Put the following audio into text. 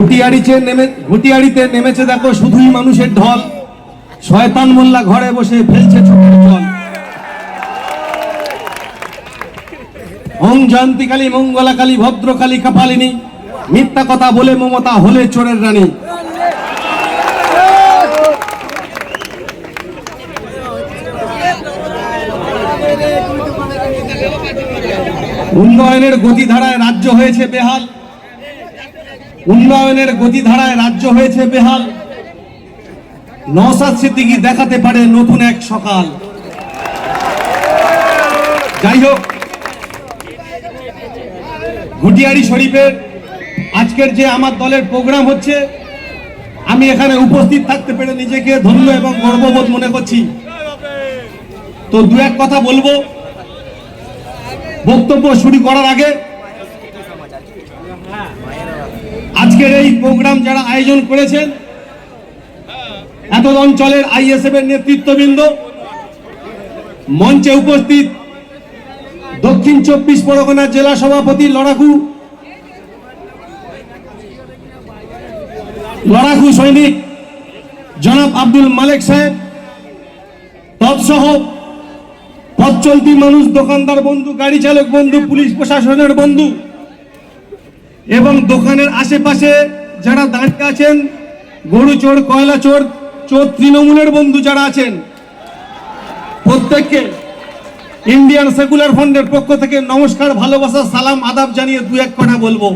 ঘুটিয়াড়িতে নেমেছে দেখো শুধুই মানুষের ঢল, শয়তান মোল্লা ঘরে বসে ফেলছে চোখের জল। ওং জয়ন্তীকালী মঙ্গলাকালী ভদ্রকালী কপালিনী, মিথ্যা কথা বলে মমতা হলে চোরের রানী। উন্নয়নের গতিধারায় রাজ্য হয়েছে বেহাল, উন্নয়নের গতিধারায় রাজ্য হয়েছে বেহাল। নওশাদ সিদ্দিকী দেখাতে পারে নতুন এক সকাল। যাই হোক, ঘুটিয়াড়ি শরীফের আজকের যে আমার দলের প্রোগ্রাম হচ্ছে, আমি এখানে উপস্থিত থাকতে পেরে নিজেকে ধন্য এবং গর্ববোধ মনে করছি। তো দু এক কথা বলবো বক্তব্য শুরু করার আগে। আজকের এই প্রোগ্রাম যারা আয়োজন করেছেন, এত অঞ্চলের আইএসএফ এর নেতৃত্ববৃন্দ, মঞ্চে উপস্থিত দক্ষিণ 24 পরগনা জেলা সভাপতি লড়াকু সৈনিক জনাব আব্দুল মালেক সাহেব, তৎসহ পথ চলতি মানুষ, দোকানদার বন্ধু, গাড়ি চালক বন্ধু, পুলিশ প্রশাসনের বন্ধু এবং দোকানের আশেপাশে যারা দাঁড়িয়ে আছেন, গরু চোর, কয়লা চোর, তৃণমূলের বন্ধু যারা আছেন, প্রত্যেককে ইন্ডিয়ান সেকুলার ফ্রন্টের পক্ষ থেকে নমস্কার, ভালোবাসা, সালাম, আদাব জানিয়ে দু এক কথা বলবো।